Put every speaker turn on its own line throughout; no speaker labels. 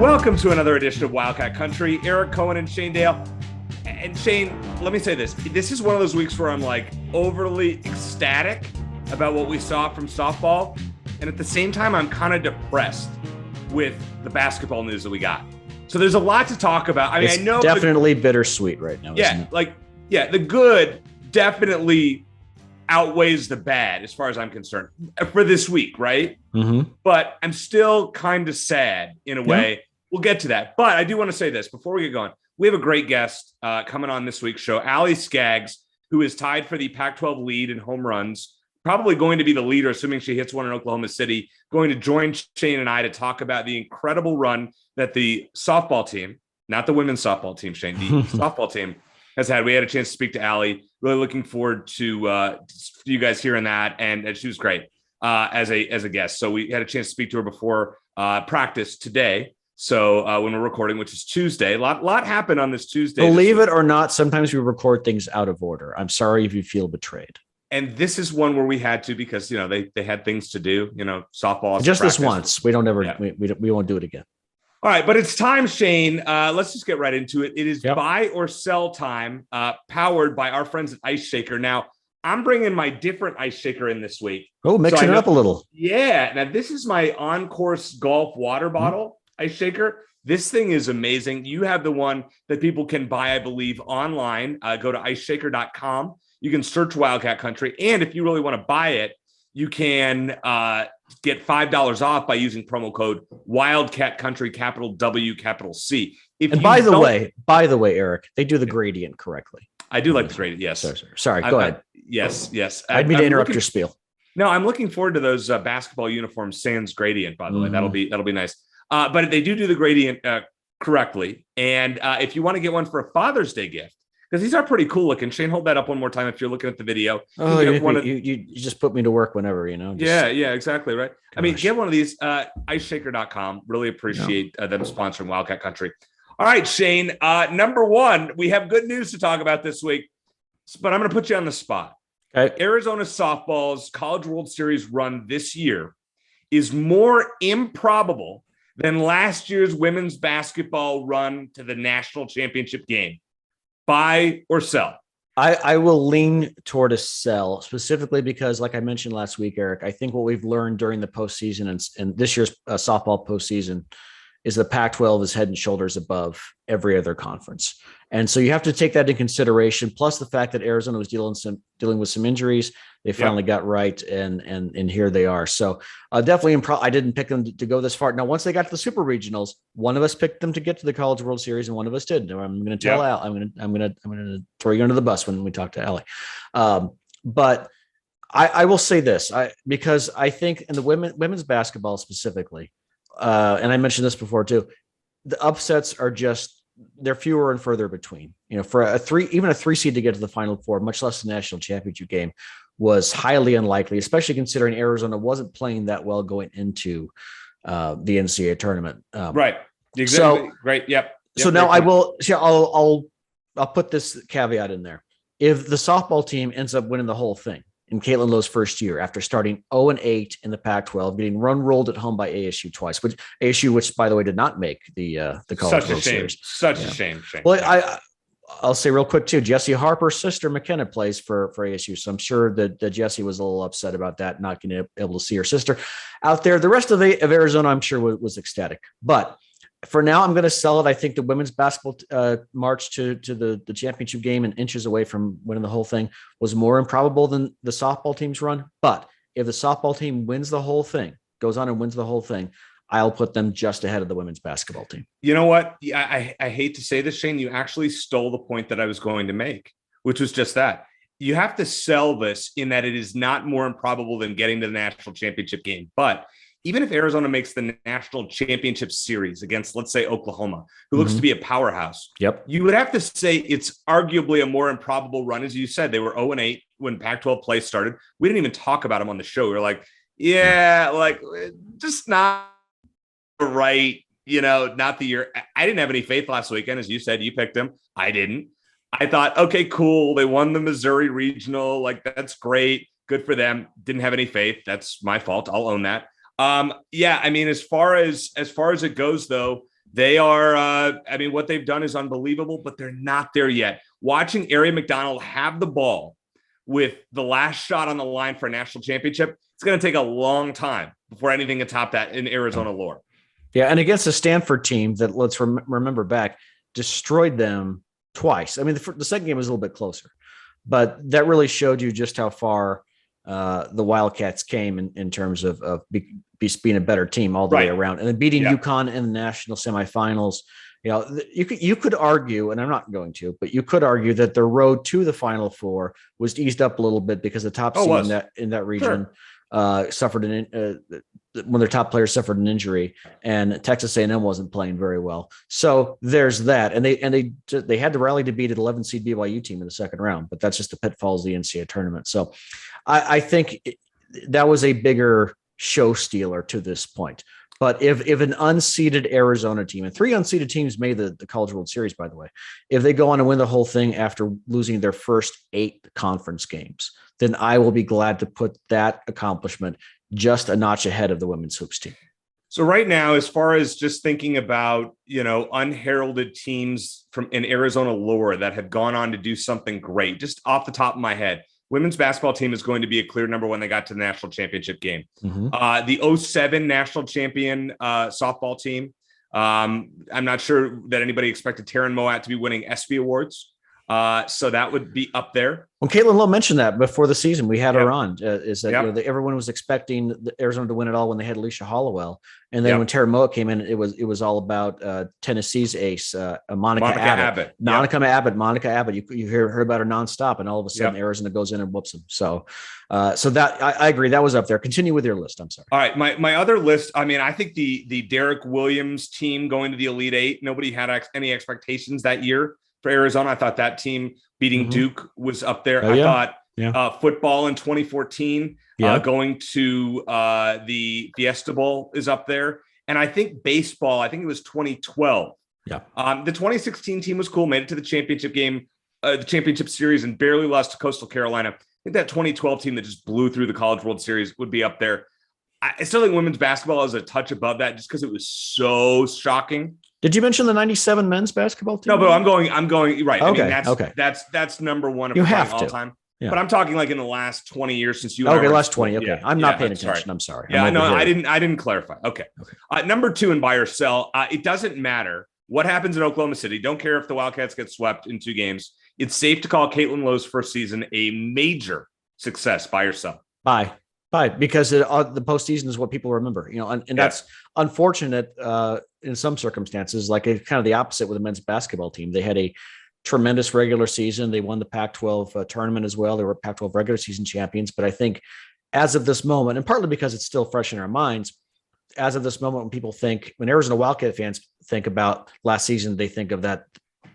Welcome to another edition of Wildcat Country. Eric Cohen and Shane Dale. And Shane, let me say this. This is one of those weeks where I'm like overly ecstatic about what we saw from softball. And at the same time, I'm kind of depressed with the basketball news that we got. So there's a lot to talk about. I mean,
it's
I know
definitely bittersweet right now.
Yeah, the good definitely outweighs the bad as far as I'm concerned for this week, right?
Mm-hmm.
But I'm still kind of sad in a way. We'll get to that. But I do want to say this before we get going. We have a great guest coming on this week's show, Ali Skaggs, who is tied for the Pac-12 lead in home runs, probably going to be the leader, assuming she hits one in Oklahoma City, going to join Shane and I to talk about the incredible run that the softball team, not the women's softball team, Shane, the softball team has had. We had a chance to speak to Ali. Really looking forward to you guys hearing that. And she was great as a guest. So we had a chance to speak to her before practice today. So when we're recording, which is Tuesday, a lot happened on this Tuesday.
Believe it or not, sometimes we record things out of order. I'm sorry if you feel betrayed.
And this is one where we had to, because, you know, they had things to do, you know, softball.
Just practice. This once. We don't ever, we won't do it again.
All right. But it's time, Shane. Let's just get right into it. It is buy or sell time, powered by our friends at Ice Shaker. Now, I'm bringing my different ice shaker in this week.
Oh, mixing it up a little.
Yeah. Now, this is my on-course golf water bottle ice shaker. This thing is amazing. You have the one that people can buy, I believe, online. Go to iceshaker.com. You can search Wildcat Country. And if you really want to buy it, you can get $5 off by using promo code Wildcat Country, capital W, capital C.
And by the way, Eric, they do the gradient correctly.
I do like the gradient. Yes.
Sorry. Go ahead.
Yes.
I didn't mean to interrupt your spiel.
No, I'm looking forward to those basketball uniforms sans gradient, by the way. That'll be nice. But they do the gradient correctly. And if you want to get one for a Father's Day gift, because these are pretty cool looking. Shane, hold that up one more time if you're looking at the video.
Oh, you just put me to work whenever, you know.
Yeah, exactly, right? Gosh. I mean, get one of these, iceshaker.com. Really appreciate them sponsoring Wildcat Country. All right, Shane, number one, we have good news to talk about this week, but I'm going to put you on the spot.
Okay.
Arizona softball's College World Series run this year is more improbable than last year's women's basketball run to the national championship game. Buy or sell?
I will lean toward a sell, specifically because, like I mentioned last week, Eric, I think what we've learned during the postseason and this year's softball postseason is the Pac-12 is head and shoulders above every other conference. And so you have to take that into consideration, plus the fact that Arizona was dealing with some injuries. They finally got right, and here they are. So definitely, I didn't pick them to go this far. Now, once they got to the Super Regionals, one of us picked them to get to the College World Series, and one of us did. I'm going to tell Al. I'm going to throw you under the bus when we talk to Allie. But I will say this, because I think in the women's basketball specifically, and I mentioned this before too, the upsets are they're fewer and further between. You know, for even a 3 seed to get to the Final Four, much less the national championship game, was highly unlikely, especially considering Arizona wasn't playing that well going into the NCAA tournament.
Right. Exactly. Great. Yep.
So now I'll put this caveat in there. If the softball team ends up winning the whole thing in Caitlin Lowe's first year, after starting 0-8 in the Pac-12, getting rolled at home by ASU twice, which by the way did not make the College World Series.
Such a shame.
Well, I'll say real quick too, Jessie Harper's sister McKenna plays for ASU, so I'm sure that Jessie was a little upset about that, not being able to see her sister out there. The rest of Arizona, I'm sure, was ecstatic. But for now, I'm going to sell it. I think the women's basketball march to the championship game and inches away from winning the whole thing was more improbable than the softball team's run. But if the softball team wins the whole thing, goes on and wins the whole thing, I'll put them just ahead of the women's basketball team.
You know what? I hate to say this, Shane. You actually stole the point that I was going to make, which was just that. You have to sell this in that it is not more improbable than getting to the national championship game. But even if Arizona makes the national championship series against, let's say, Oklahoma, who looks to be a powerhouse, you would have to say it's arguably a more improbable run. As you said, they were 0-8 when Pac-12 play started. We didn't even talk about them on the show. We were like, just not right, not the year. I didn't have any faith last weekend. As you said, you picked them. I didn't. I thought, okay, cool. They won the Missouri Regional. Like, that's great. Good for them. Didn't have any faith. That's my fault. I'll own that. I mean, as far as it goes, though, They are, I mean, what they've done is unbelievable, but they're not there yet. Watching Ari McDonald have the ball with the last shot on the line for a national championship, it's going to take a long time before anything can top that in Arizona lore.
Yeah, and against a Stanford team that, let's remember back, destroyed them twice. I mean, the second game was a little bit closer, but that really showed you just how far the Wildcats came in terms of being a better team all the way around, and then beating UConn in the national semifinals. You know, you could argue, and I'm not going to, but you could argue that the road to the Final Four was eased up a little bit because the top seed in that region suffered one of their top players suffered an injury, and Texas A&M wasn't playing very well. So there's that, and they had to rally to beat an 11 seed BYU team in the second round, but that's just the pitfalls of the NCAA tournament. So I think that was a bigger show stealer to this point. But if an unseeded Arizona team, and 3 unseeded teams made the College World Series, by the way, if they go on and win the whole thing after losing their first 8 conference games, then I will be glad to put that accomplishment just a notch ahead of the women's hoops team.
So right now, as far as just thinking about, unheralded teams in Arizona lore that have gone on to do something great, just off the top of my head, women's basketball team is going to be a clear number one. They got to the national championship game. Mm-hmm. The 2007 national champion softball team. I'm not sure that anybody expected Taryn Moat to be winning ESPY awards. So that would be up there.
Well, Caitlin Lowe mentioned that before the season. We had her on. Is that everyone was expecting Arizona to win it all when they had Alicia Hollowell, and then when Taryn Moat came in, it was all about Tennessee's ace, Monica Abbott. Monica Abbott. You hear about her nonstop, and all of a sudden Arizona goes in and whoops them. So that I agree, that was up there. Continue with your list. I'm sorry.
All right, my other list. I mean, I think the Derek Williams team going to the Elite Eight. Nobody had any expectations that year for Arizona. I thought that team beating Duke was up there. I thought football in 2014 going to the Fiesta Bowl is up there. And I think baseball, I think it was 2012. The 2016 team was cool, made it to the championship game, the championship series, and barely lost to Coastal Carolina. I think that 2012 team that just blew through the College World Series would be up there. I still think women's basketball is a touch above that just because it was so shocking.
Did you mention the 97 men's basketball team?
No, but I'm going right.
Okay.
I mean, that's number one of all time. Yeah. But I'm talking like in the last 20 years since you.
Okay, last 20. Okay, I'm not paying attention. I'm sorry.
Yeah, no, I didn't clarify. Okay. Number 2 in buy or sell. It doesn't matter what happens in Oklahoma City. Don't care if the Wildcats get swept in 2 games. It's safe to call Caitlin Lowe's first season a major success. Buy or sell.
Buy, because the postseason is what people remember, and that's unfortunate in some circumstances. Like it's kind of the opposite with the men's basketball team. They had a tremendous regular season. They won the Pac-12 tournament as well. They were Pac-12 regular season champions. But I think as of this moment, and partly because it's still fresh in our minds, as of this moment, when Arizona Wildcat fans think about last season, they think of that,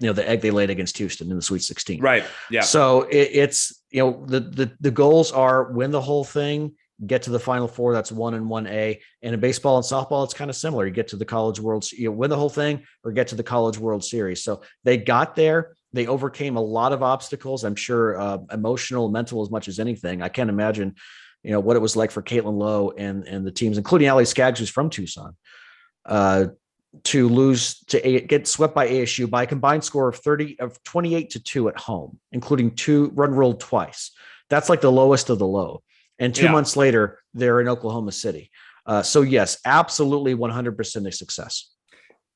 the egg they laid against Houston in the Sweet 16.
Right. Yeah.
So it's, the goals are win the whole thing, get to the Final Four. That's 1 and 1A. And in baseball and softball, it's kind of similar. You get to the College World, win the whole thing or get to the College World Series. So they got there. They overcame a lot of obstacles. I'm sure emotional, mental, as much as anything. I can't imagine, what it was like for Caitlin Lowe and the teams, including Allie Skaggs, who's from Tucson, to get swept by ASU by a combined score of 28-2 at home, including 2 run ruled twice. That's like the lowest of the low. And 2 months later, they're in Oklahoma City. So yes, absolutely 100% a success.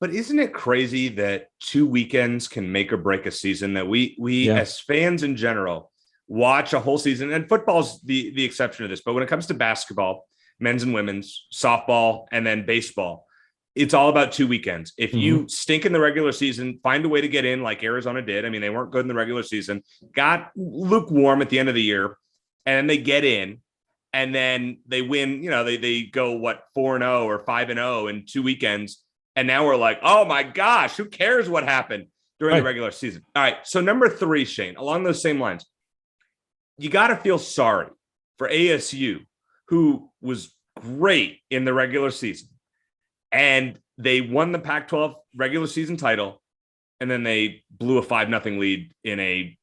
But isn't it crazy that 2 weekends can make or break a season, that we as fans in general watch a whole season, and football's the exception to this. But when it comes to basketball, men's and women's, softball, and then baseball, it's all about 2 weekends. If you stink in the regular season, find a way to get in like Arizona did. I mean, they weren't good in the regular season, got lukewarm at the end of the year, and they get in. And then they win, they go 4-0 or 5-0 in 2 weekends. And now we're like, oh my gosh, who cares what happened during the regular season? All right. So number 3, Shane, along those same lines, you got to feel sorry for ASU, who was great in the regular season. And they won the Pac-12 regular season title. And then they blew a 5-0 lead in a,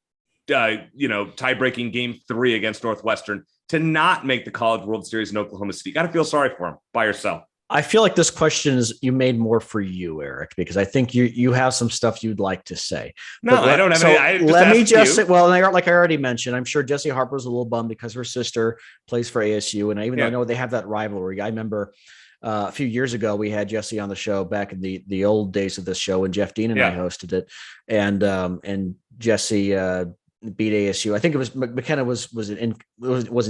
tie-breaking game 3 against Northwestern to not make the College World Series in Oklahoma City. Got to feel sorry for them. Buy or sell.
I feel like this question is you made more for you, Eric, because I think you have some stuff you'd like to say.
No, I don't have any. I just
let me just say,
you.
well, like I already mentioned, I'm sure Jessie Harper was a little bummed because her sister plays for ASU. And even though I know they have that rivalry, I remember a few years ago, we had Jessie on the show back in the old days of this show, and Jeff Dean and I hosted it. And Jessie beat ASU. I think it was McKenna wasn't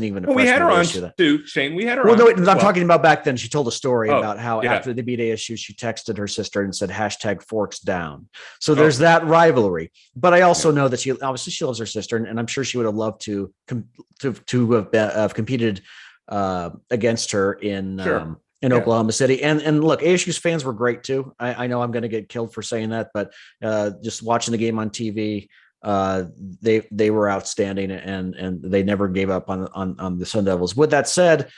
even.
We had her on too, Shane. We had her.
Well,
on.
No, I'm talking about back then. She told a story about how after they beat ASU, she texted her sister and said #forks down. So there's that rivalry. But I also know that she loves her sister, and I'm sure she would have loved to have competed against her in Oklahoma City. And look, ASU's fans were great too. I know I'm going to get killed for saying that, but just watching the game on TV. They were outstanding and they never gave up on the Sun Devils. With that said,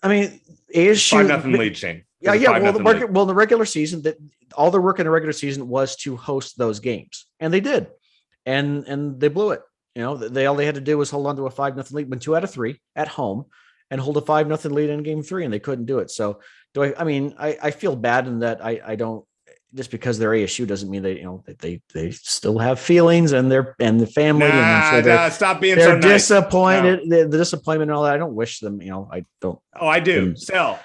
I mean, ASU
5-0 lead, Shane.
Well, the regular season, that all their work in the regular season was to host those games, and they did, and they blew it. All they had to do was hold on to a 5-0 lead, win 2 out of 3 at home, and hold a 5-0 lead in game 3, and they couldn't do it. So, I feel bad in that I don't. Just because they're ASU doesn't mean they still have feelings and the family. And I'm sure
stop being
they're
so nice.
Disappointed. The disappointment and all that. I don't wish them. I don't.
Oh, I do. Sell,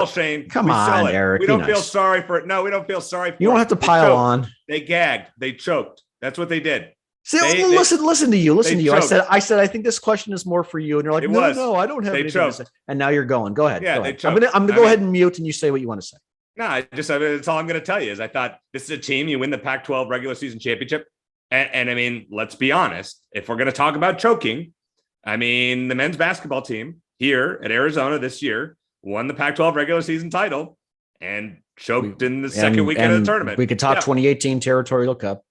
Shane.
Come on, Eric.
We don't feel sorry for it. No, we don't feel sorry for it.
You don't have to pile on.
They gagged. They choked. That's what they did.
Listen to you. I said I think this question is more for you, and you're like, no, I don't have anything to say. And now you're going. Go ahead.
Yeah,
go ahead. I'm gonna go ahead and mute, and you say what you want to say.
No, that's all I'm going to tell you is I thought this is a team, you win the Pac-12 regular season championship. And I mean, let's be honest. If we're going to talk about choking, I mean, the men's basketball team here at Arizona this year won the Pac-12 regular season title and choked in the second weekend of the tournament.
We could talk 2018 Territorial Cup.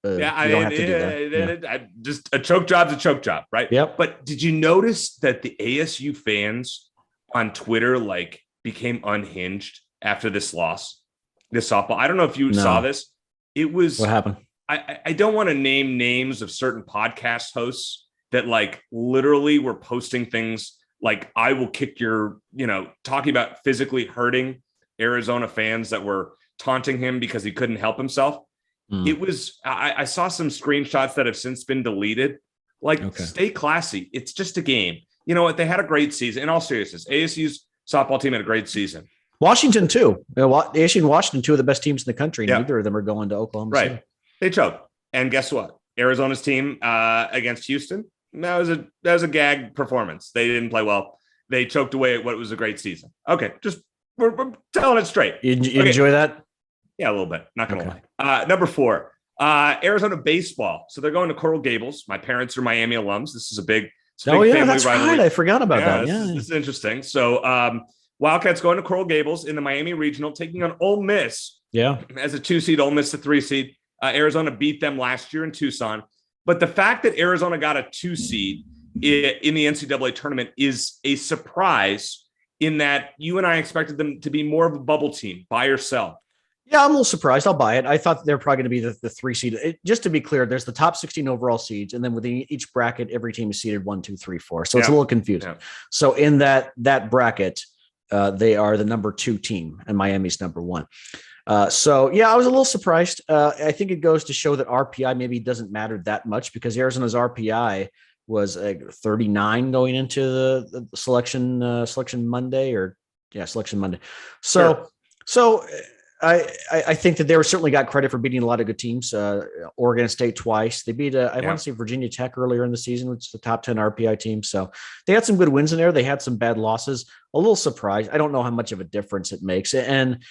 Just a choke job's a choke job, right?
Yep.
But did you notice that the ASU fans on Twitter became unhinged after this loss, this softball? I don't know if you saw this. It was
what happened.
I don't want to name names of certain podcast hosts that literally were posting things like I will kick your, talking about physically hurting Arizona fans that were taunting him because he couldn't help himself. It was, I saw some screenshots that have since been deleted. Stay classy. It's just a game. You know what? They had a great season. In all seriousness, ASU's softball team had a great season. Washington
too. ASU and Washington, 2 of the best teams in the country. Yeah. Neither of them are going to Oklahoma City.
Right. They choked. And guess what? Arizona's team against Houston, that was a gag performance. They didn't play well. They choked away at what was a great season. Okay, just we're telling it straight.
You enjoy that?
Yeah, a little bit. Not going to lie. Number 4, Arizona baseball. So they're going to Coral Gables. My parents are Miami alums. This is a big family
that's
rivalry.
Right. I forgot about that.
This is interesting. So Wildcats going to Coral Gables in the Miami Regional, taking on Ole Miss.
Yeah.
As a 2 seed, Ole Miss a 3 seed. Arizona beat them last year in Tucson. But the fact that Arizona got a 2 seed in the NCAA tournament is a surprise in that you and I expected them to be more of a bubble team, buy or sell.
Yeah, I'm a little surprised. I'll buy it. I thought they're probably going to be the 3 seed. Just to be clear, there's the top 16 overall seeds, and then within each bracket, every team is seeded 1, 2, 3, 4. So it's a little confusing. Yeah. So in that bracket, they are the number 2 team, and Miami's number 1. I was a little surprised. I think it goes to show that RPI maybe doesn't matter that much because Arizona's RPI was 39 going into the selection Monday. So I think that they certainly got credit for beating a lot of good teams. Oregon State twice. They beat I want to say Virginia Tech earlier in the season, which is the top 10 RPI team. So they had some good wins in there. They had some bad losses. A little surprised. I don't know how much of a difference it makes. And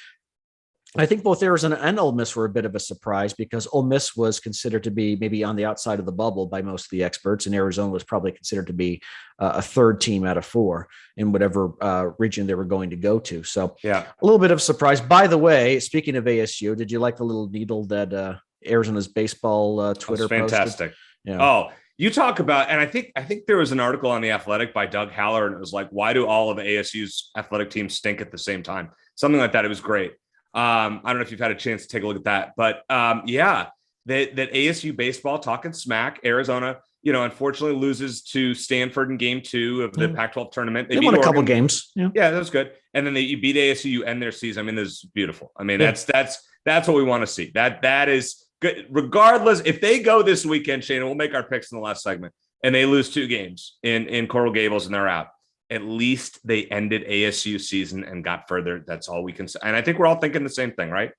I think both Arizona and Ole Miss were a bit of a surprise because Ole Miss was considered to be maybe on the outside of the bubble by most of the experts, and Arizona was probably considered to be a 3rd team out of 4 in whatever region they were going to go to. So a little bit of surprise. By the way, speaking of ASU, did you like the little needle that Arizona's baseball Twitter posted?
Fantastic. Yeah. Oh, you talk about, and I think there was an article on The Athletic by Doug Haller, and it was like, why do all of ASU's athletic teams stink at the same time? Something like that. It was great. I don't know if you've had a chance to take a look at that, but that ASU baseball talking smack. Arizona, unfortunately loses to Stanford in game 2 of the Pac-12 tournament.
They won a couple games.
Yeah, that was good. and then you beat ASU, you end their season. I mean, this is beautiful. I mean, that's what we want to see. That is good. Regardless, if they go this weekend, Shane, and we'll make our picks in the last segment, and they lose 2 games in Coral Gables and they're out, at least they ended ASU season and got further. That's all we can say. And I think we're all thinking the same thing, right?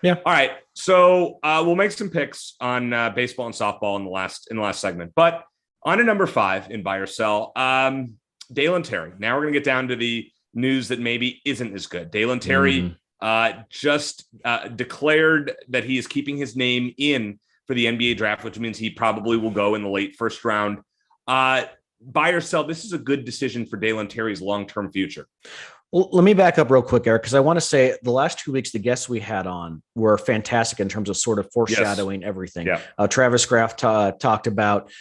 Yeah.
All right. So we'll make some picks on baseball and softball in the last segment. But on to number 5 in buy or sell, Dalen Terry. Now we're going to get down to the news that maybe isn't as good. Dalen Terry just declared that he is keeping his name in for the NBA draft, which means he probably will go in the late first round. Buy or sell, this is a good decision for Dalen Terry's long-term future.
Well, let me back up real quick, Eric, because I want to say the last 2 weeks, the guests we had on were fantastic in terms of sort of foreshadowing everything.
Yeah.
Travis Graff talked about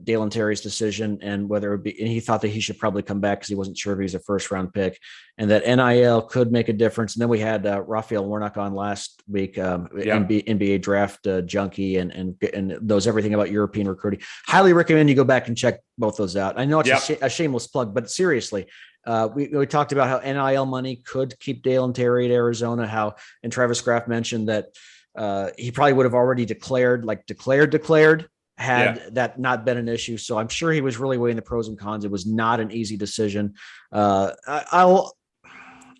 Dalen Terry's decision and whether it would be, and he thought that he should probably come back because he wasn't sure if he was a first round pick and that NIL could make a difference. And then we had Raphael Warnock on last week, NBA draft junkie and knows everything about European recruiting. Highly recommend you go back and check both those out. I know it's a shameless plug, but seriously, we talked about how NIL money could keep Dalen Terry at Arizona, and Travis Graff mentioned that he probably would have already declared had that not been an issue. So I'm sure he was really weighing the pros and cons. It was not an easy decision.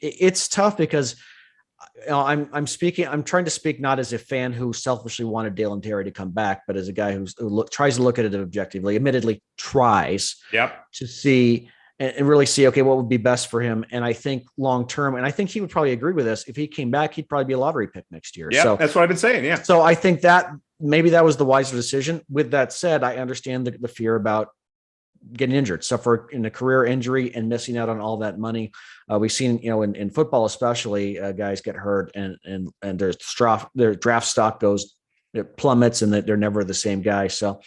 It's tough because I'm trying to speak not as a fan who selfishly wanted Dalen Terry to come back, but as a guy who tries to look at it objectively, admittedly tries to see and really see, okay, what would be best for him. And I think long-term, and I think he would probably agree with this. If he came back, he'd probably be a lottery pick next year.
Yeah, so that's what I've been saying. Yeah.
So I think that maybe that was the wiser decision. With that said, I understand the fear about getting injured, suffer in a career injury and missing out on all that money. We've seen, in football, especially guys get hurt and their draft stock it plummets and that they're never the same guy. So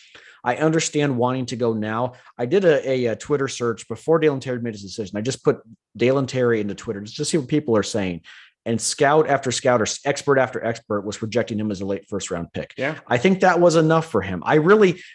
I understand wanting to go now. I did a Twitter search before Dalen Terry made his decision. I just put Dalen Terry into Twitter just to see what people are saying. And scout after scout or expert after expert was projecting him as a late first round pick.
Yeah.
I think that was enough for him.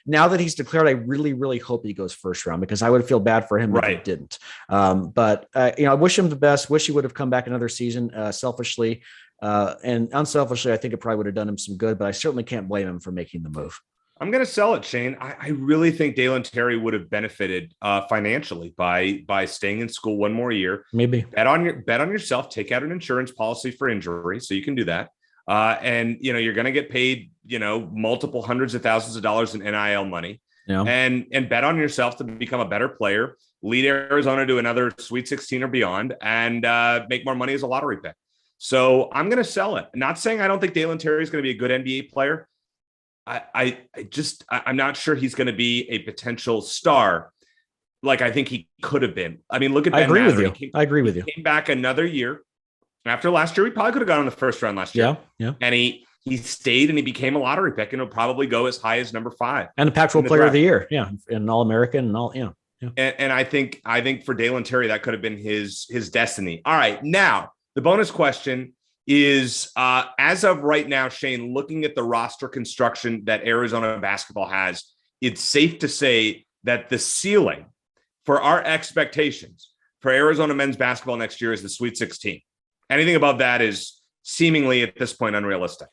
Now that he's declared, I really, really hope he goes first round because I would feel bad for him if he didn't. But I wish him the best. Wish he would have come back another season selfishly and unselfishly. I think it probably would have done him some good, but I certainly can't blame him for making the move.
I'm going to sell it, Shane. I really think Dalen Terry would have benefited financially by staying in school one more year.
Maybe
bet on yourself. Take out an insurance policy for injury, so you can do that. And you're going to get paid multiple hundreds of thousands of dollars in NIL money. Yeah. And bet on yourself to become a better player, lead Arizona to another Sweet 16 or beyond, and make more money as a lottery pick. So I'm going to sell it. Not saying I don't think Dalen Terry is going to be a good NBA player. I'm not sure he's going to be a potential star like I think he could have been. I mean, look at Ben.
I agree with you.
Came back another year after last year. He probably could have gone in the first round last year.
Yeah.
And he stayed and he became a lottery pick and he'll probably go as high as number 5
and the Pac-12 Player of the Year. Yeah, and All-American and all. Yeah.
And I think for Dalen Terry that could have been his destiny. All right, now the bonus question is as of right now, Shane, looking at the roster construction that Arizona basketball has, it's safe to say that the ceiling for our expectations for Arizona men's basketball next year is the Sweet 16. Anything above that is seemingly at this point unrealistic.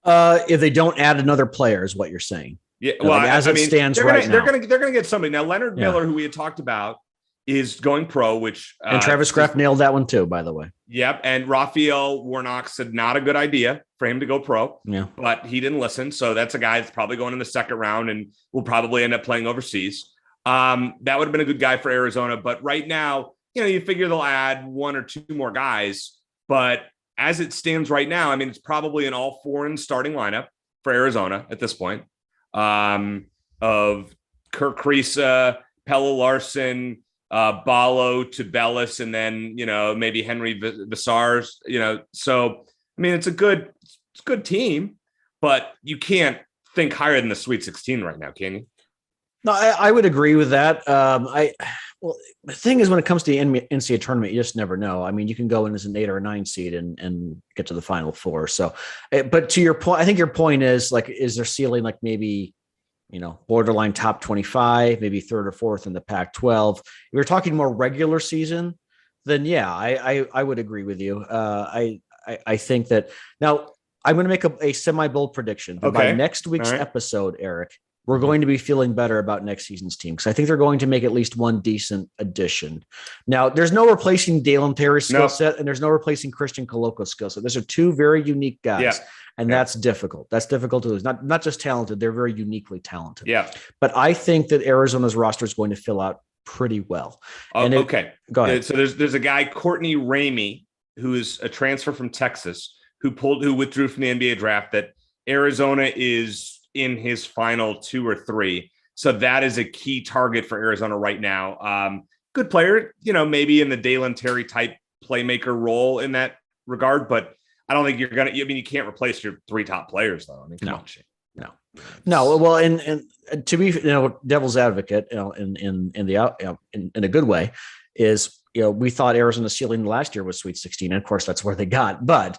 If they don't add another player is what you're saying.
Yeah, well,
as it stands right now.
They're going to get somebody. Now, Leonard Miller, who we had talked about, is going pro, which
and Travis Graff nailed that one too, by the way.
Yep. And Raphael Warnock said not a good idea for him to go pro.
Yeah.
But he didn't listen. So that's a guy that's probably going in the second round and will probably end up playing overseas. That would have been a good guy for Arizona. But right now, you figure they'll add 1 or 2 more guys. But as it stands right now, I mean, it's probably an all foreign starting lineup for Arizona at this point. Of Kirk Kriisa, Pella Larson, Ballo to Bellis, and then maybe Henry Visars. So I mean it's a good team, but you can't think higher than the Sweet 16 right now, can you?
No, I would agree with that. Well, the thing is, when it comes to the NCAA tournament, you just never know. I mean, you can go in as an 8 or a 9 seed and get to the Final Four. So, but to your point, I think your point is is there ceiling like maybe borderline top 25, maybe 3rd or 4th in the Pac-12. If we're talking more regular season, then yeah, I would agree with you. I think that now I'm going to make a semi-bold prediction that by next week's episode, Eric, we're going to be feeling better about next season's team because I think they're going to make at least one decent addition. Now, there's no replacing Dalen Terry's skill set, and there's no replacing Christian Coloco's skill set. Those are two very unique guys, and that's difficult. That's difficult to lose. Not just talented; they're very uniquely talented.
Yeah.
But I think that Arizona's roster is going to fill out pretty well.
Okay,
go ahead.
So there's a guy, Courtney Ramey, who is a transfer from Texas, who withdrew from the NBA draft. That Arizona is in his final 2 or 3. So that is a key target for Arizona right now. Good player, maybe in the Dalen Terry type playmaker role in that regard, but I don't think you're going to, you can't replace your 3 top players though. I mean, come on, Shane.
No. Well, and to be, devil's advocate, in a good way is, we thought Arizona's ceiling last year was Sweet 16. And of course that's where they got, but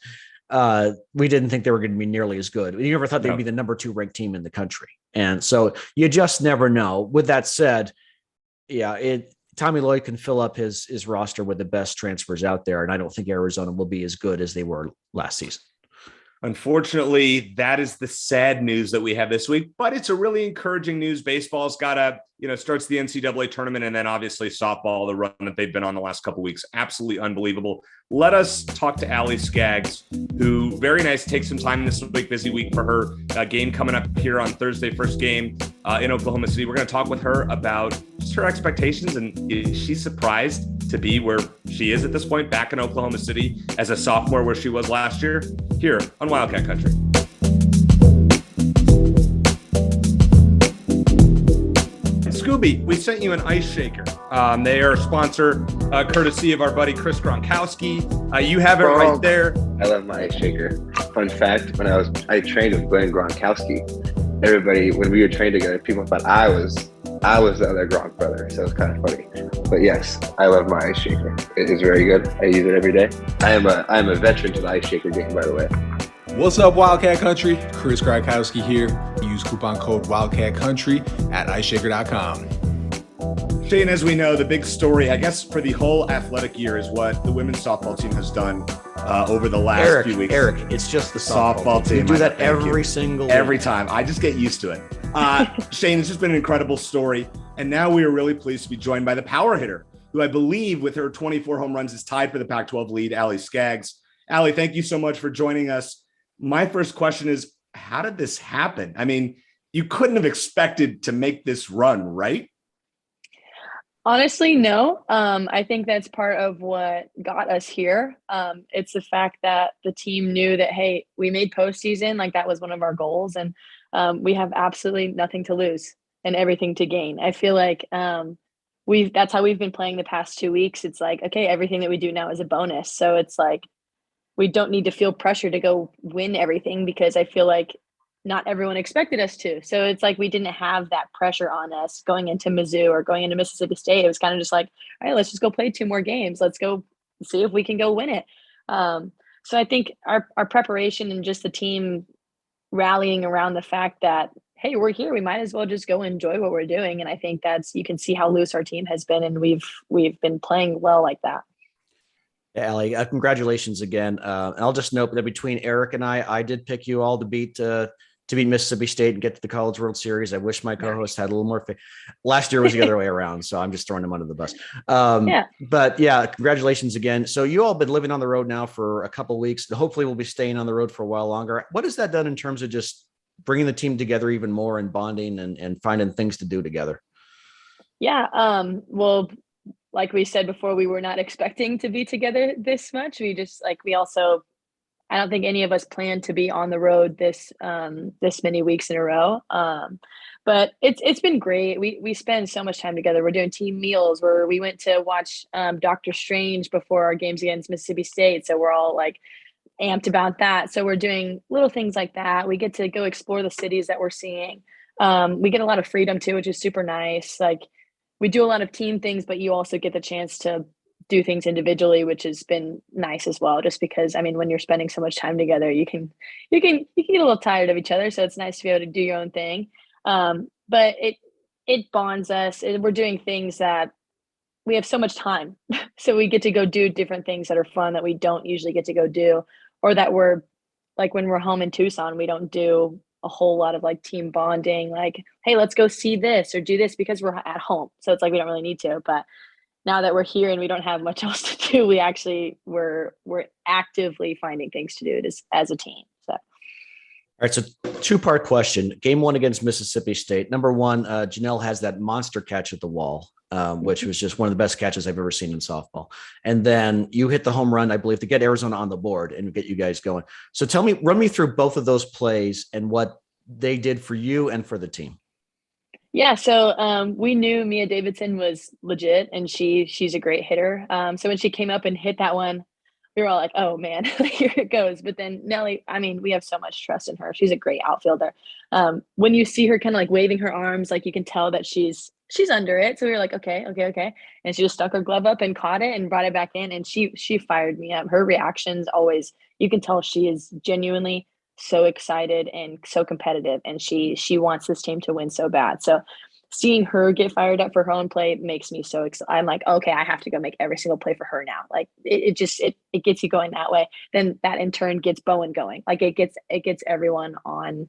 we didn't think they were going to be nearly as good. You never thought they'd be the number 2 ranked team in the country. And so you just never know. With that said, Tommy Lloyd can fill up his roster with the best transfers out there. And I don't think Arizona will be as good as they were last season.
Unfortunately, that is the sad news that we have this week, but it's a really encouraging news. Baseball's got starts the NCAA tournament, and then obviously softball, the run that they've been on the last couple of weeks. Absolutely unbelievable. Let us talk to Ali Skaggs, who very nice, take some time this week, busy week for her game coming up here on Thursday, first game in Oklahoma City. We're going to talk with her about just her expectations, and is she surprised to be where she is at this point, back in Oklahoma City as a sophomore where she was last year, here on Wildcat Country. Scooby, we sent you an ice shaker. They are a sponsor, courtesy of our buddy Chris Gronkowski. You have it right there.
I love my ice shaker. Fun fact, when I trained with Glenn Gronkowski, everybody, when we were trained together, people thought I was the other Gronk brother, so it's kind of funny. But yes, I love my ice shaker. It is very good. I use it every day. I am a veteran to the ice shaker game, by the way.
What's up, Wildcat Country? Chris Gronkowski here. Use coupon code Wildcat Country at iceshaker.com.
Shane, as we know, the big story, I guess, for the whole athletic year is what the women's softball team has done over the last few weeks.
Eric, it's just the softball team. You do that every time.
I just get used to it. Shane, it's just been an incredible story. And now we are really pleased to be joined by the power hitter, who I believe with her 24 home runs is tied for the Pac-12 lead, Ali Skaggs. Ali, thank you so much for joining us. My first question is, how did this happen? I mean, you couldn't have expected to make this run, right?
Honestly, no. I think that's part of what got us here. It's the fact that the team knew that, hey, we made postseason, like that was one of our goals, and we have absolutely nothing to lose and everything to gain. I feel like that's how we've been playing the past 2 weeks. It's like, okay, everything that we do now is a bonus. So it's like we don't need to feel pressure to go win everything because I feel like not everyone expected us to. So it's like we didn't have that pressure on us going into Mizzou or going into Mississippi State. It was kind of just like, all right, let's just go play 2 more games. Let's go see if we can go win it. So I think our preparation and just the team rallying around the fact that, hey, we're here, we might as well just go enjoy what we're doing. And I think you can see how loose our team has been, and we've been playing well like that.
Yeah, Ali, congratulations again. I'll just note that between Eric and I did pick you all to beat Mississippi State and get to the College World Series. I wish my co-host had a little more. Last year was the other way around, so I'm just throwing him under the bus. But yeah, congratulations again. So you all been living on the road now for a couple of weeks. Hopefully, we'll be staying on the road for a while longer. What has that done in terms of just bringing the team together even more and bonding and finding things to do together?
Yeah. Well, like we said before, we were not expecting to be together this much. I don't think any of us planned to be on the road this many weeks in a row. But it's been great. We spend so much time together. We're doing team meals where we went to watch Doctor Strange before our games against Mississippi State. So we're all like amped about that. So we're doing little things like that. We get to go explore the cities that we're seeing. We get a lot of freedom too, which is super nice. Like, we do a lot of team things, but you also get the chance to do things individually, which has been nice as well. Just because, I mean, when you're spending so much time together, you can get a little tired of each other. So it's nice to be able to do your own thing. But it bonds us. We're doing things that we have so much time. So we get to go do different things that are fun that we don't usually get to go do, or that we're like when we're home in Tucson, we don't do a whole lot of like team bonding, like, hey, let's go see this or do this because we're at home. So it's like we don't really need to. But now that we're here and we don't have much else to do, we're actively finding things to do as a team. So.
All right, so two-part question. Game 1 against Mississippi State. Number 1, Janelle has that monster catch at the wall, which was just one of the best catches I've ever seen in softball. And then you hit the home run, I believe, to get Arizona on the board and get you guys going. So run me through both of those plays and what they did for you and for the team.
Yeah, so we knew Mia Davidson was legit, and she's a great hitter. So when she came up and hit that one, we were all like, oh man, here it goes. But then Nelly, I mean, we have so much trust in her. She's a great outfielder. When you see her kind of like waving her arms, like you can tell that she's under it. So we were like, okay. And she just stuck her glove up and caught it and brought it back in. And she fired me up. Her reactions always, you can tell she is genuinely so excited and so competitive. And she wants this team to win so bad. So seeing her get fired up for her own play makes me so excited. I'm like, okay, I have to go make every single play for her now. Like it gets you going that way. Then that in turn gets Bowen going. Like it gets everyone on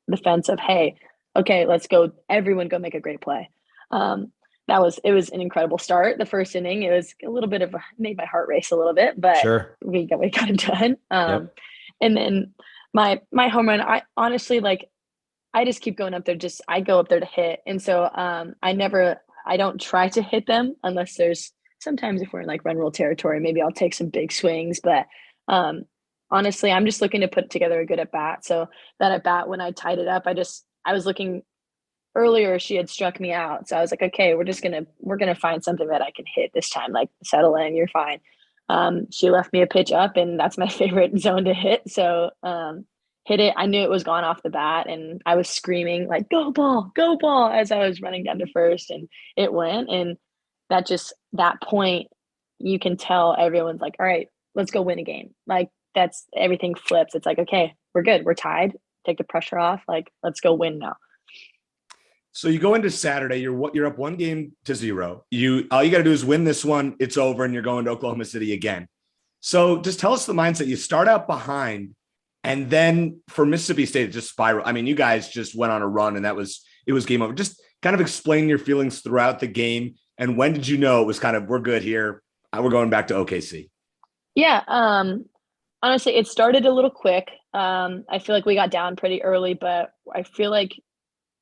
the fence of, hey, okay, let's go. Everyone go make a great play. It was an incredible start. The first inning, it was a little bit made my heart race a little bit, but sure. we got it done. Yep. And then my home run, I honestly, like, I just keep going up there. I go up there to hit. And so I don't try to hit them unless sometimes if we're in like run rule territory, maybe I'll take some big swings. But honestly, I'm just looking to put together a good at bat. So that at bat, when I tied it up, I was looking earlier, she had struck me out. So I was like, okay, we're going to find something that I can hit this time, like settle in, you're fine. She left me a pitch up, and that's my favorite zone to hit. So hit it. I knew it was gone off the bat, and I was screaming like, go ball, as I was running down to first, and it went. And that point, you can tell everyone's like, all right, let's go win a game. Like that's everything flips. It's like, okay, we're good. We're tied. Take the pressure off. Like, let's go win now.
So you go into Saturday, you're up 1-0. All you got to do is win this one. It's over, and you're going to Oklahoma City again. So just tell us the mindset. You start out behind, and then for Mississippi State, it just spiraled. I mean, you guys just went on a run, and it was game over. Just kind of explain your feelings throughout the game, and when did you know it was kind of, we're good here, we're going back to OKC?
Yeah, honestly, it started a little quick. I feel like we got down pretty early, but I feel like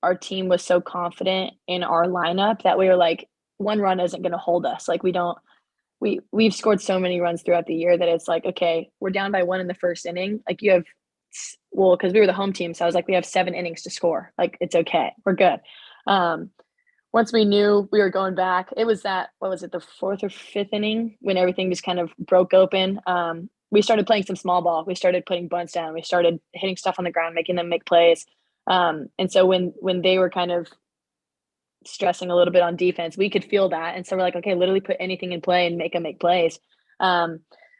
our team was so confident in our lineup that we were like, one run isn't going to hold us. Like we've scored so many runs throughout the year that it's like, okay, we're down by 1 in the first inning. Like because we were the home team. So I was like, we have 7 innings to score. Like, it's okay. We're good. Once we knew we were going back, it was the 4th or 5th inning when everything just kind of broke open. We started playing some small ball. We started putting bunts down. We started hitting stuff on the ground, making them make plays. And so when they were kind of stressing a little bit on defense, we could feel that. And so we're like, okay, literally put anything in play and make them make plays.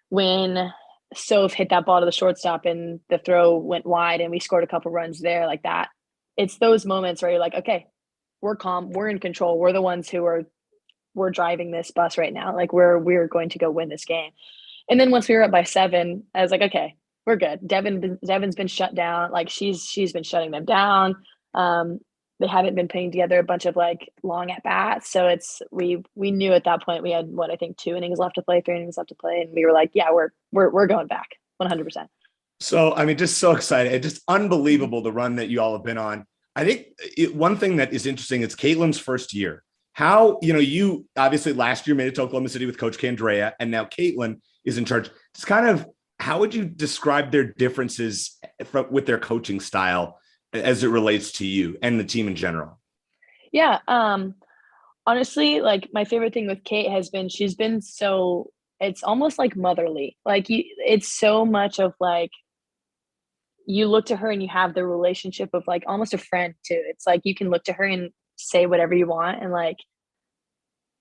When Soph hit that ball to the shortstop and the throw went wide and we scored a couple runs there like that, it's those moments where you're like, okay, we're calm, we're in control. We're the ones we're driving this bus right now. Like we're going to go win this game. And then once we were up by 7, I was like, okay, we're good. Devin's been shut down. Like she's been shutting them down. They haven't been putting together a bunch of like long at bats. So we knew at that point we had 2 innings left to play, 3 innings left to play, and we were like, yeah, we're going back 100%.
So I mean, just so excited, it's just unbelievable the run that you all have been on. I think one thing that is interesting, it's Caitlin's first year. How, you obviously last year made it to Oklahoma City with Coach Candrea, and now Caitlin is in charge. It's kind of, how would you describe their differences with their coaching style as it relates to you and the team in general?
Yeah. Honestly, like my favorite thing with Kate has been, she's been so, it's almost like motherly. Like it's so much of like, you look to her and you have the relationship of like almost a friend too. It's like, you can look to her and say whatever you want and like,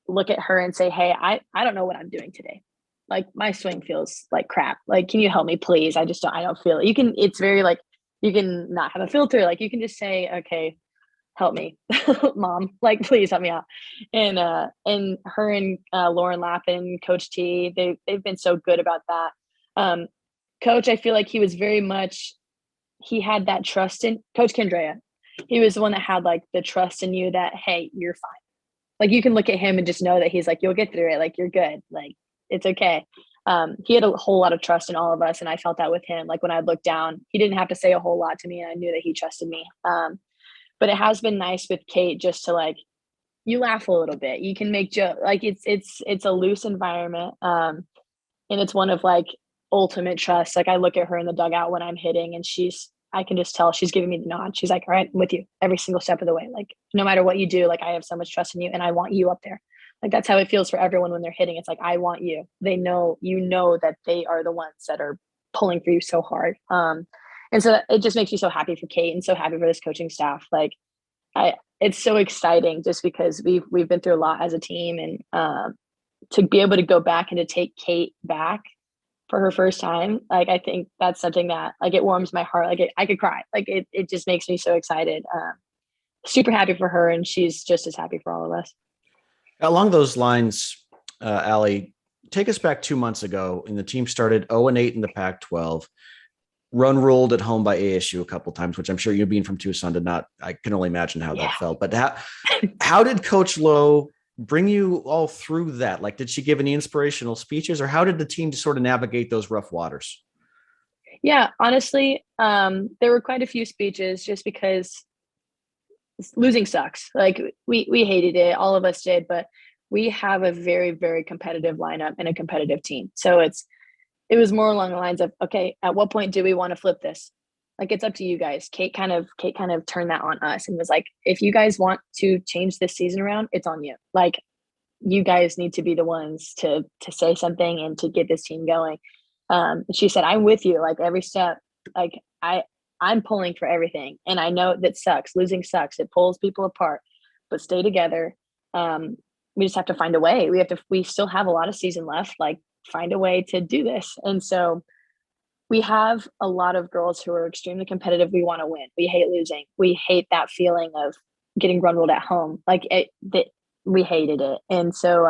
look at her and say, hey, I don't know what I'm doing today. Like my swing feels like crap. Like, can you help me, please? I don't feel it. It's very like, you can not have a filter. Like you can just say, okay, help me, mom, like, please help me out. And her and Lauren Lappin, Coach T, they've been so good about that. Coach, I feel like he was very much, he had that trust in Coach Kendrea. He was the one that had like the trust in you that, hey, you're fine. Like, you can look at him and just know that he's like, you'll get through it. Like, you're good. Like, it's okay. He had a whole lot of trust in all of us. And I felt that with him. Like, when I looked down, he didn't have to say a whole lot to me. And I knew that he trusted me. But it has been nice with Kate just to, like, you laugh a little bit. You can make jokes. Like, it's a loose environment. And it's one of like ultimate trust. Like, I look at her in the dugout when I'm hitting, and I can just tell she's giving me the nod. She's like, all right, I'm with you every single step of the way. Like, no matter what you do, like, I have so much trust in you and I want you up there. Like, that's how it feels for everyone when they're hitting. It's like, I want you. They know, that they are the ones that are pulling for you so hard. And so it just makes me so happy for Kate and so happy for this coaching staff. Like, it's so exciting just because we've been through a lot as a team, and to be able to go back and to take Kate back for her first time, like, I think that's something that, like, it warms my heart. Like, I could cry. Like, it just makes me so excited. Super happy for her, and she's just as happy for all of us.
Along those lines, Allie, take us back 2 months ago, and the team started 0-8 in the Pac-12, run ruled at home by ASU a couple times, which I'm sure you being from Tucson I can only imagine how that felt. But how did Coach Lowe bring you all through that? Like, did she give any inspirational speeches, or how did the team sort of navigate those rough waters?
Yeah, honestly, there were quite a few speeches just because losing sucks. Like, we hated it. All of us did, but we have a very, very competitive lineup and a competitive team. So it was more along the lines of, okay, at what point do we want to flip this? Like, it's up to you guys. Kate kind of turned that on us and was like, if you guys want to change this season around, it's on you. Like, you guys need to be the ones to say something and to get this team going. She said, I'm with you. Like, every step, like, I'm pulling for everything. And I know that sucks. Losing sucks. It pulls people apart, but stay together. We just have to find a way. We still have a lot of season left. Like, find a way to do this. And so we have a lot of girls who are extremely competitive. We want to win. We hate losing. We hate that feeling of getting run ruled at home. Like, we hated it. And so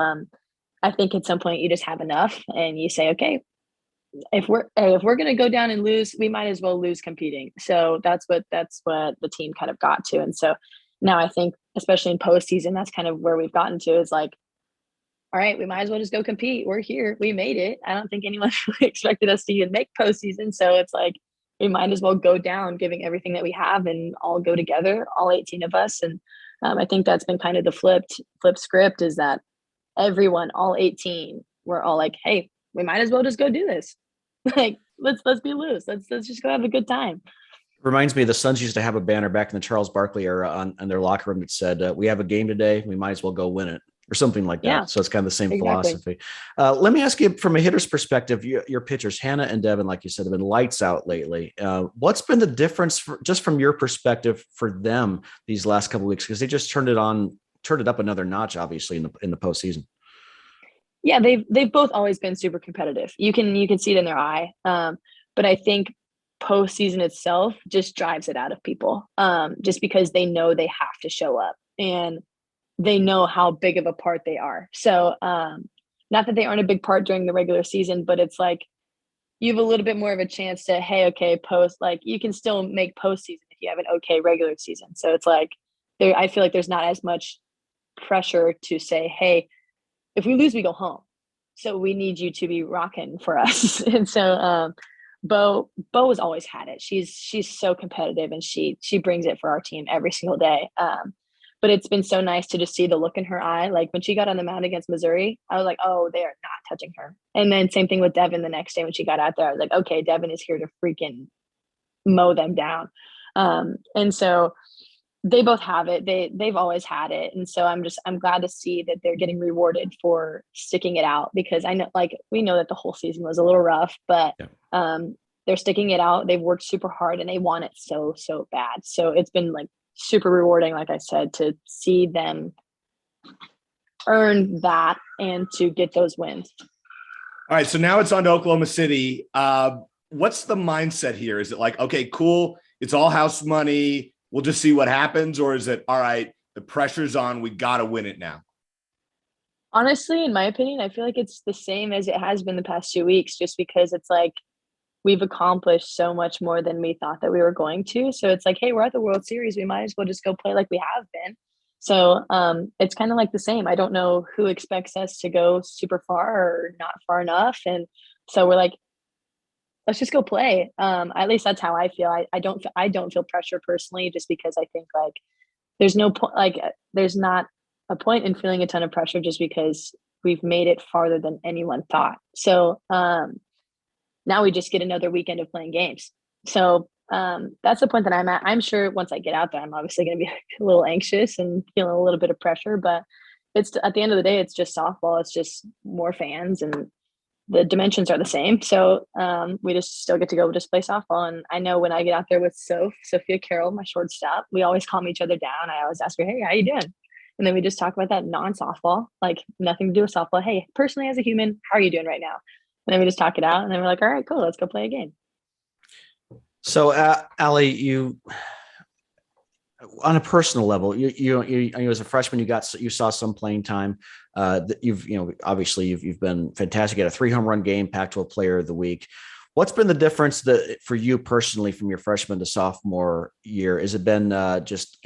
I think at some point you just have enough and you say, okay, if we're going to go down and lose, we might as well lose competing. So that's what the team kind of got to. And so now I think, especially in postseason, that's kind of where we've gotten to, is like, all right, we might as well just go compete. We're here. We made it. I don't think anyone really expected us to even make postseason. So it's like, we might as well go down, giving everything that we have, and all go together, all 18 of us. And I think that's been kind of the flip script, is that everyone, all 18, we're all like, hey, we might as well just go do this. Like, let's be loose. Let's just go have a good time.
Reminds me, the Suns used to have a banner back in the Charles Barkley era on their locker room that said, we have a game today. We might as well go win it, or something like that. Yeah, so it's kind of the same philosophy. Let me ask you, from a hitter's perspective, your pitchers, Hannah and Devin, like you said, have been lights out lately. What's been the difference just from your perspective for them these last couple of weeks? Because they just turned it up another notch, obviously, in the postseason.
Yeah, they've both always been super competitive. You can see it in their eye. But I think postseason itself just drives it out of people, just because they know they have to show up, and they know how big of a part they are. So not that they aren't a big part during the regular season, but it's like, you have a little bit more of a chance to, hey, okay, like, you can still make postseason if you have an okay regular season. So it's like, I feel like there's not as much pressure to say, hey, if we lose, we go home. So we need you to be rocking for us. And so Bo has always had it. She's so competitive, and she brings it for our team every single day. But it's been so nice to just see the look in her eye. Like, when she got on the mound against Missouri, I was like, oh, they are not touching her. And then same thing with Devin the next day when she got out there. I was like, okay, Devin is here to freaking mow them down. And so they both have it. They've always had it. And so I'm glad to see that they're getting rewarded for sticking it out, because I know, like, we know that the whole season was a little rough, but they're sticking it out. They've worked super hard, and they want it so bad. So it's been, like, super rewarding, like I said, to see them earn that and to get those wins.
All right, so now it's on to Oklahoma City. What's the mindset here? Is it like, okay, cool, it's all house money, we'll just see what happens? Or is it, all right, the pressure's on, we got to win it now?
Honestly, in my opinion, I feel like it's the same as it has been the past 2 weeks, just because it's like we've accomplished so much more than we thought that we were going to. So it's like, hey, we're at the World Series. We might as well just go play like we have been. So it's kind of like the same. I don't know who expects us to go super far or not far enough. And so we're like, let's just go play. At least that's how I feel. I don't feel pressure personally, just because I think like there's no point, like there's not a point in feeling a ton of pressure just because we've made it farther than anyone thought. So now we just get another weekend of playing games. So that's the point that I'm at. I'm sure once I get out there, I'm obviously going to be a little anxious and feeling a little bit of pressure, but it's at the end of the day, it's just softball. It's just more fans and the dimensions are the same. So we just still get to go just play softball. And I know when I get out there with Sophia Carroll, my shortstop, we always calm each other down. I always ask her, hey, how you doing? And then we just talk about that non-softball, like nothing to do with softball. Hey, personally as a human, how are you doing right now? And then we just talk it out. And then we're like, all right, cool, let's go play a game.
So, Ali, you, on a personal level, you as a freshman, you saw some playing time. Obviously you've been fantastic. You had a 3 home run game, Pac-12 Player of the Week. What's been the difference for you personally from your freshman to sophomore year? Has it been just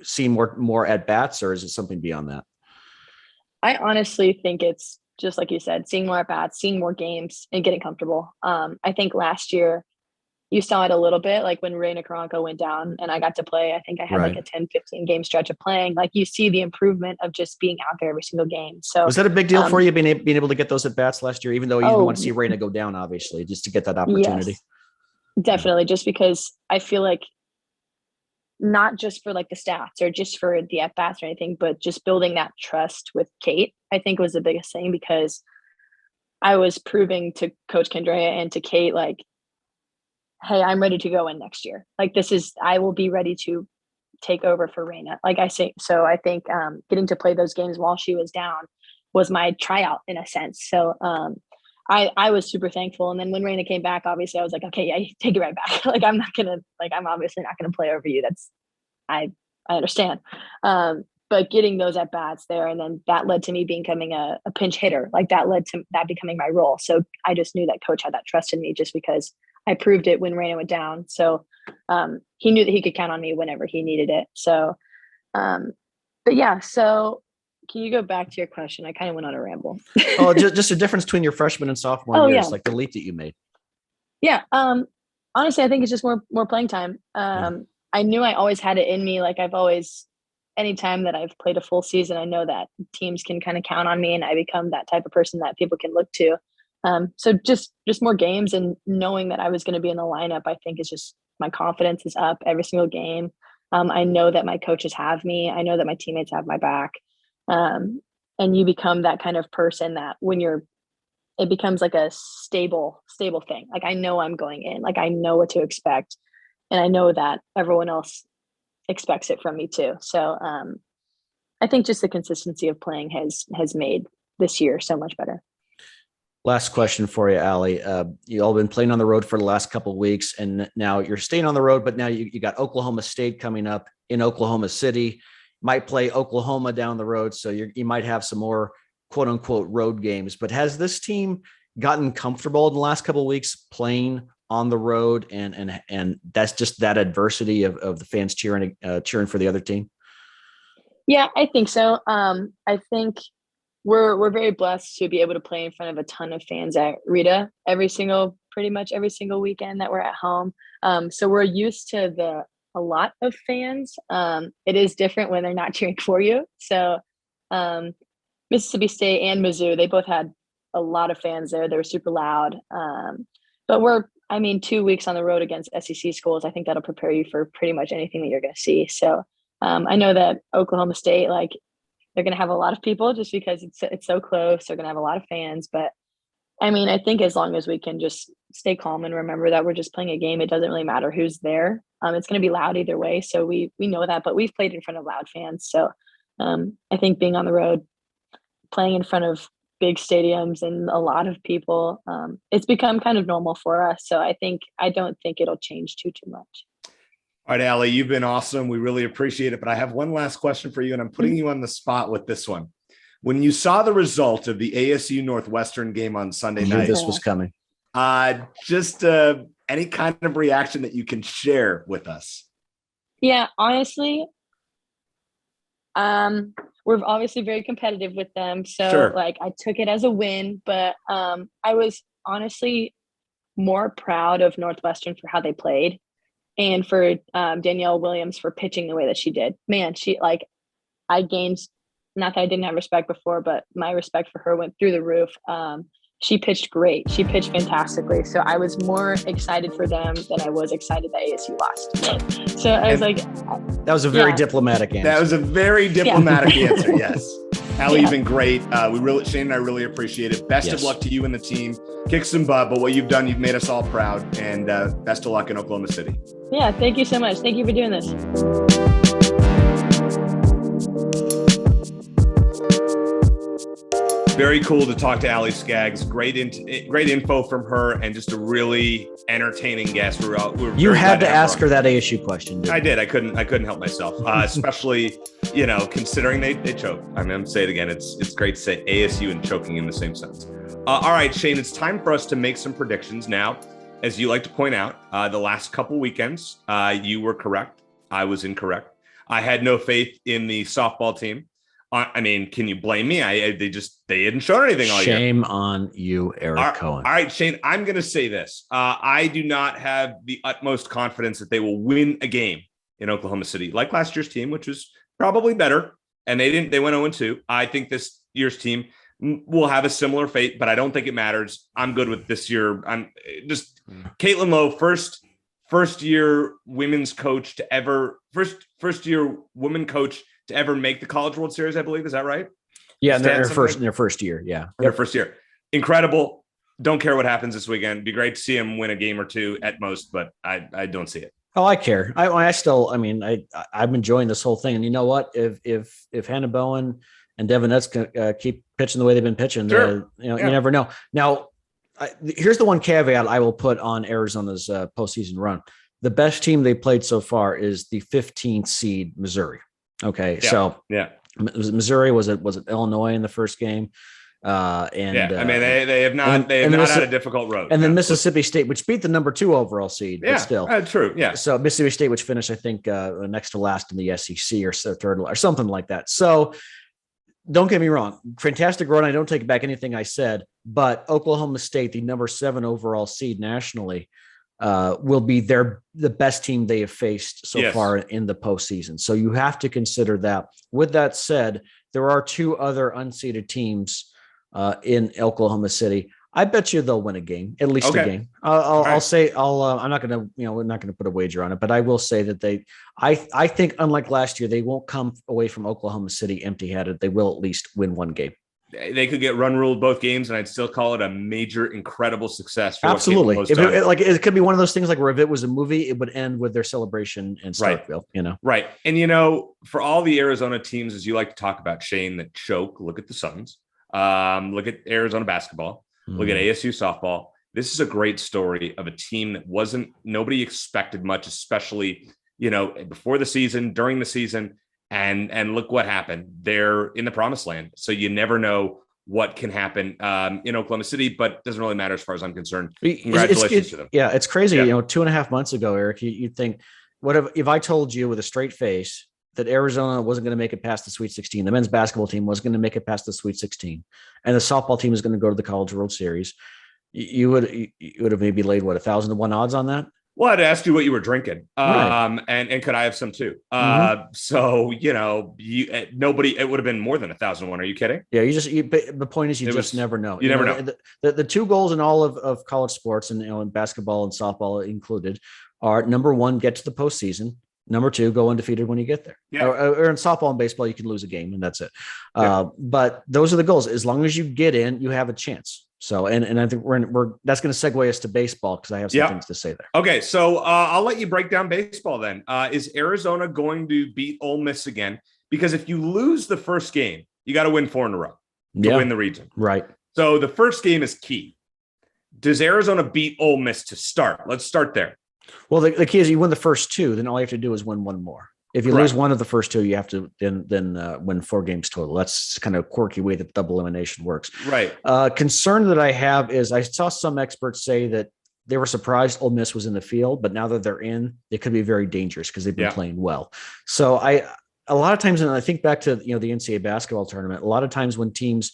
seeing more at bats, or is it something beyond that?
I honestly think it's just like you said, seeing more at bats, seeing more games, and getting comfortable. I think last year you saw it a little bit, like when Reina Karanka went down and I got to play. I think I had like a 10, 15 game stretch of playing. Like you see the improvement of just being out there every single game. So
was that a big deal for you being able to get those at bats last year, even though you didn't want to see Reina go down, obviously, just to get that opportunity?
Yes, definitely. Just because I feel like not just for like the stats or just for the at bats or anything, but just building that trust with Kate, I think was the biggest thing, because I was proving to Coach Kendrea and to Kate, like, hey, I'm ready to go in next year. Like I will be ready to take over for Reina. Like I say, so I think getting to play those games while she was down was my tryout in a sense. So I was super thankful. And then when Reina came back, obviously I was like, okay, yeah, take it right back. Like I'm obviously not going to play over you. I understand. But getting those at bats there, and then that led to me becoming a pinch hitter. Like that led to that becoming my role. So I just knew that coach had that trust in me just because I proved it when Reina went down. So he knew that he could count on me whenever he needed it. So, but yeah, so can you go back to your question? I kind of went on a ramble.
Oh, just a difference between your freshman and sophomore years,
yeah.
like the leap that you made.
Yeah. Honestly, I think it's just more playing time. I knew I always had it in me. Like anytime that I've played a full season, I know that teams can kind of count on me, and I become that type of person that people can look to. So just more games and knowing that I was going to be in the lineup, I think is just my confidence is up every single game. I know that my coaches have me. I know that my teammates have my back. And you become that kind of person that it becomes like a stable thing. Like I know I'm going in, like I know what to expect, and I know that everyone else expects it from me too. So I think just the consistency of playing has made this year so much better.
Last question for you, Ali. You all been playing on the road for the last couple of weeks, and now you're staying on the road, but now you got Oklahoma State coming up in Oklahoma City. Might play Oklahoma down the road, so you might have some more quote unquote road games. But has this team gotten comfortable in the last couple of weeks playing on the road, and that's just that adversity of the fans cheering for the other team?
Yeah, I think so. I think we're very blessed to be able to play in front of a ton of fans at Rita pretty much every single weekend that we're at home. So we're used to a lot of fans. It is different when they're not cheering for you. So Mississippi State and Mizzou, they both had a lot of fans there. They were super loud. But 2 weeks on the road against SEC schools, I think that'll prepare you for pretty much anything that you're going to see. So I know that Oklahoma State, like, they're going to have a lot of people just because it's so close. They're going to have a lot of fans. But I think as long as we can just stay calm and remember that we're just playing a game, it doesn't really matter who's there. It's going to be loud either way. So we know that, but we've played in front of loud fans. So I think being on the road, playing in front of big stadiums and a lot of people, it's become kind of normal for us. So I don't think it'll change too much.
All right, Allie, you've been awesome. We really appreciate it. But I have one last question for you, and I'm putting you on the spot with this one. When you saw the result of the ASU Northwestern game on Sunday night,
this was coming.
Just any kind of reaction that you can share with us.
Yeah, honestly, we're obviously very competitive with them. So
Sure.
I took it as a win, but I was honestly more proud of Northwestern for how they played and for Danielle Williams for pitching the way that she did. Man, I gained, not that I didn't have respect before, but my respect for her went through the roof. She pitched great. She pitched fantastically. So I was more excited for them than I was excited that ASU lost. So I was
that was a very diplomatic answer.
That was a very diplomatic answer. Yes. Allie, you've been great. Shane and I really appreciate it. Best of luck to you and the team. Kick some butt, but what you've done, you've made us all proud. And best of luck in Oklahoma City.
Yeah, thank you so much. Thank you for doing this.
Very cool to talk to Ali Skaggs. Great info from her, and just a really entertaining guest.
You had to ask her that ASU question.
I did. I couldn't help myself, especially considering they choked. I'm going to say it again. It's great to say ASU and choking in the same sentence. All right, Shane. It's time for us to make some predictions now. As you like to point out, the last couple weekends, you were correct. I was incorrect. I had no faith in the softball team. I mean, can you blame me? They didn't show anything all year.
Shame on you, Eric Cohen.
All right, Shane, I'm going to say this. I do not have the utmost confidence that they will win a game in Oklahoma City, like last year's team, which was probably better. And they went 0-2. I think this year's team will have a similar fate, but I don't think it matters. I'm good with this year. I'm just Caitlin Lowe, first year women's coach to ever first year women coach to ever make the College World Series, I believe. Is that right?
Yeah, in their first year. Yeah.
Their first year. Incredible. Don't care what happens this weekend. It'd be great to see him win a game or two at most, but I don't see it.
Oh, I care. I'm enjoying this whole thing. And you know what? If Hannah Bowen and Devin Nutz keep pitching the way they've been pitching,
sure.
You never know. Now, here's the one caveat I will put on Arizona's postseason run. The best team they played so far is the 15th seed Missouri. Okay, Missouri was it Illinois in the first game, they have not had a difficult road, and then Mississippi State, which beat the number 2 overall seed, but still
true, yeah.
So Mississippi State, which finished I think next to last in the SEC or third or something like that. So don't get me wrong, fantastic run. I don't take back anything I said, but Oklahoma State, the number 7 overall seed nationally, will be the best team they have faced so far in the postseason. So you have to consider that. With that said, there are 2 other unseeded teams in Oklahoma City. I bet you they'll win a game, at least a game. I'll say I'm not going to, we're not going to put a wager on it, but I will say that I think unlike last year, they won't come away from Oklahoma City empty-handed. They will at least win one game.
They could get run ruled both games, and I'd still call it a major, incredible success.
Absolutely. It could be one of those things like where if it was a movie, it would end with their celebration in Starkville,
Right. And, for all the Arizona teams, as you like to talk about, Shane, that choke, look at the Suns, look at Arizona basketball, look at ASU softball. This is a great story of a team that nobody expected much, especially, before the season, during the season. And look what happened. They're in the promised land. So you never know what can happen in Oklahoma City, but it doesn't really matter as far as I'm concerned. Congratulations to them.
Yeah, it's crazy. 2.5 months ago, Eric, you'd think, what if I told you with a straight face that Arizona wasn't going to make it past the Sweet 16, the men's basketball team was going to make it past the Sweet 16, and the softball team is going to go to the College World Series, you would have maybe laid 1,000-to-1 odds on that?
Well, I'd asked you what you were drinking,
right.
and could I have some too? So nobody. It would have been more than 1,000-to-1. Are you kidding?
Yeah, the point is, just never know.
You never know.
The 2 goals in all of college sports, and in basketball and softball included, are number 1, get to the postseason. Number 2, go undefeated when you get there.
Yeah.
Or in softball and baseball, you can lose a game, and that's it. But those are the goals. As long as you get in, you have a chance. So, and I think that's going to segue us to baseball because I have some things to say there.
Okay, so I'll let you break down baseball then. Is Arizona going to beat Ole Miss again? Because if you lose the first game, you got to win 4 in a row to win the region.
Right.
So the first game is key. Does Arizona beat Ole Miss to start? Let's start there.
Well, the key is you win the first two, then all you have to do is win one more. If you
Correct.
lose one of the first two, you have to then win 4 games total. That's kind of a quirky way that double elimination works.
Right.
Concern that I have is I saw some experts say that they were surprised Ole Miss was in the field, but now that they're in, they could be very dangerous because they've been playing well. So a lot of times, and I think back to the NCAA basketball tournament, a lot of times when teams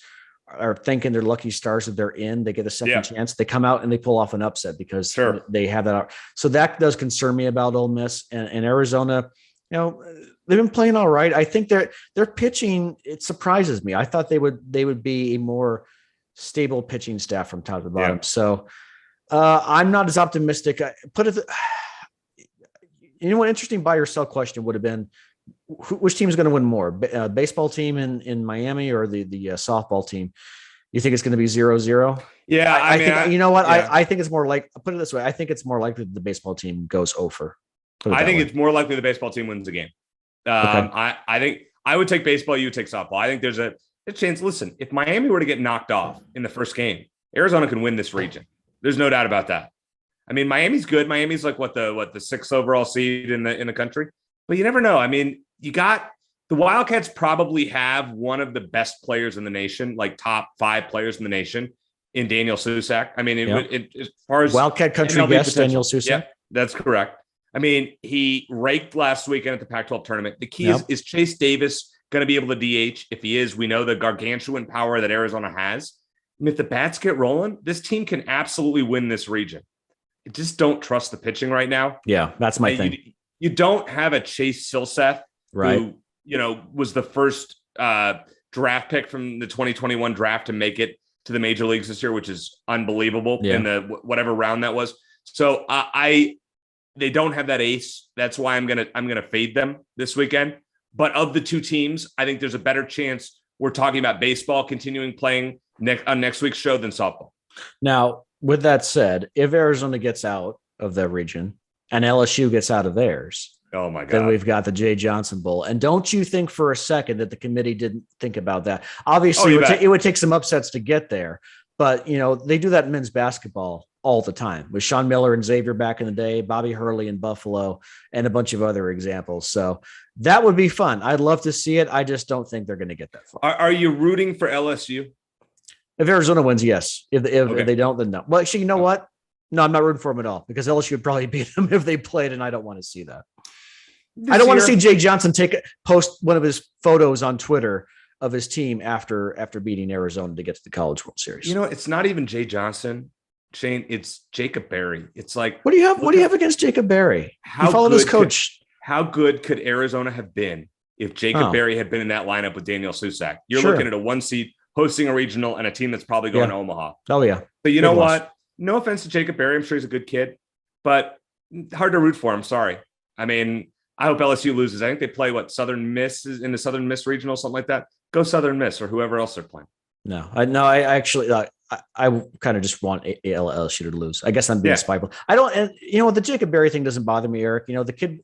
are thinking they're lucky stars that they're in, they get a second chance, they come out and they pull off an upset because they have that out. So that does concern me about Ole Miss and Arizona. They've been playing all right. I think their pitching, it surprises me. I thought they would be a more stable pitching staff from top to bottom. So I'm not as optimistic. One interesting buy or sell question would have been, which team is going to win more, baseball team in Miami or the softball team? You think it's going to be 0-0?
Yeah.
I think, you know what? Yeah. I think it's more like, put it this way. I think it's more likely that the baseball team goes over.
I think it's more likely the baseball team wins the game. I think I would take baseball. You would take softball. I think there's a chance. Listen, if Miami were to get knocked off in the first game, Arizona can win this region. There's no doubt about that. I mean, Miami's good. Miami's like the 6th overall seed in the country, but you never know. I mean, you got the Wildcats probably have one of the best players in the nation, like top 5 players in the nation in Daniel Susak. I mean, as far as
Wildcat country guest, Daniel Susak.
Yeah, that's correct. I mean, he raked last weekend at the Pac-12 tournament. The key is Chase Davis going to be able to DH? If he is, we know the gargantuan power that Arizona has. I mean, if the bats get rolling, this team can absolutely win this region. I just don't trust the pitching right now.
Yeah, that's my thing.
You don't have a Chase Silseth,
right?
Who, was the first draft pick from the 2021 draft to make it to the major leagues this year, which is unbelievable in the whatever round that was. So they don't have that ace. That's why I'm gonna fade them this weekend. But of the two teams, I think there's a better chance we're talking about baseball continuing playing on next week's show than softball.
Now, with that said, if Arizona gets out of their region and LSU gets out of theirs,
oh my God,
then we've got the Jay Johnson Bowl. And don't you think for a second that the committee didn't think about that? Obviously, it would take some upsets to get there, but they do that in men's basketball all the time with Sean Miller and Xavier back in the day, Bobby Hurley in Buffalo, and a bunch of other examples. So that would be fun. I'd love to see it. I just don't think they're going to get that far.
Are you rooting for LSU?
If Arizona wins, yes. If they don't, then no. Well, actually, you know what? No, I'm not rooting for them at all because LSU would probably beat them if they played, and I don't want to see that. I don't want to see Jay Johnson post one of his photos on Twitter of his team after beating Arizona to get to the College World Series.
It's not even Jay Johnson, Shane. It's Jacob Berry. It's like,
what do you have against Jacob Berry? He followed his coach.
How good could Arizona have been if Jacob Berry had been in that lineup with Daniel Susak? You're looking at a 1 seed hosting a regional and a team that's probably going to Omaha.
Oh yeah.
But you know what? No offense to Jacob Berry. I'm sure he's a good kid, but hard to root for him. Sorry. I mean, I hope LSU loses. I think they play Southern Miss in the Southern Miss regional, something like that. Go Southern Miss or whoever else they're playing.
I actually, I kind of just want LSU to lose. I guess I'm being spiteful. I don't, and the Jacob Berry thing doesn't bother me, Eric. The kid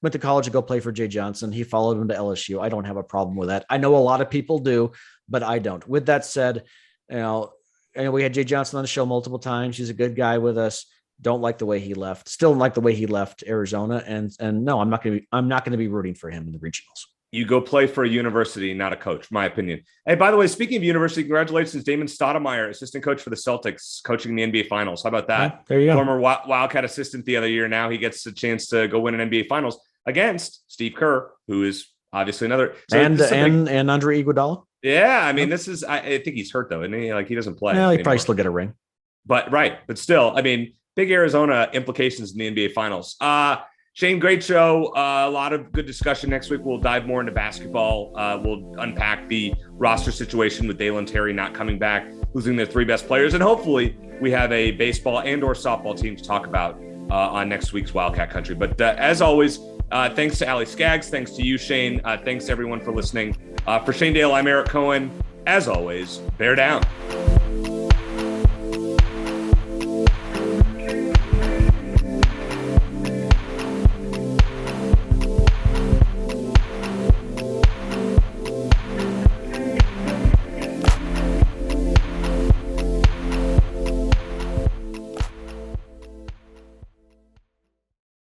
went to college to go play for Jay Johnson. He followed him to LSU. I don't have a problem with that. I know a lot of people do, but I don't. With that said, we had Jay Johnson on the show multiple times. He's a good guy with us. Don't like the way he left. Still don't like the way he left Arizona. And no, I'm not going to be rooting for him in the regionals.
You go play for a university, not a coach, my opinion. Hey, by the way, speaking of university, congratulations, Damon Stoudemire, assistant coach for the Celtics, coaching the NBA Finals. How about that?
Yeah, there you go.
Former Wildcat assistant the other year. Now he gets a chance to go win an NBA Finals against Steve Kerr, who is obviously another.
So and Andre Iguodala.
Yeah, I mean, this is. I think he's hurt though, isn't he? Like he doesn't play.
Yeah, he probably still get a ring.
But still, I mean, big Arizona implications in the NBA Finals. Shane, great show. A lot of good discussion. Next week, we'll dive more into basketball. We'll unpack the roster situation with Dalen Terry not coming back, losing their 3 best players. And hopefully we have a baseball and or softball team to talk about on next week's Wildcat Country. But as always, thanks to Ali Skaggs. Thanks to you, Shane. Thanks to everyone for listening. For Shane Dale, I'm Eric Cohen. As always, bear down.